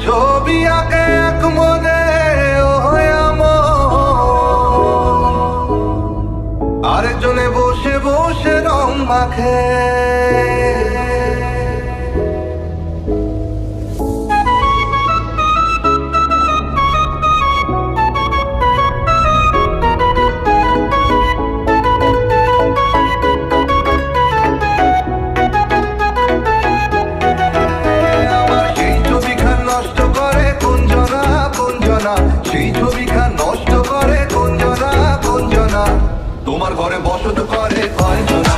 ছবি আঁকে এক মনে আরেকজনে বসে বসে রং মাখে। সেই ছবিখান নষ্ট করে কোন জনা, তোমার ঘরে বসত করে কয়জনা।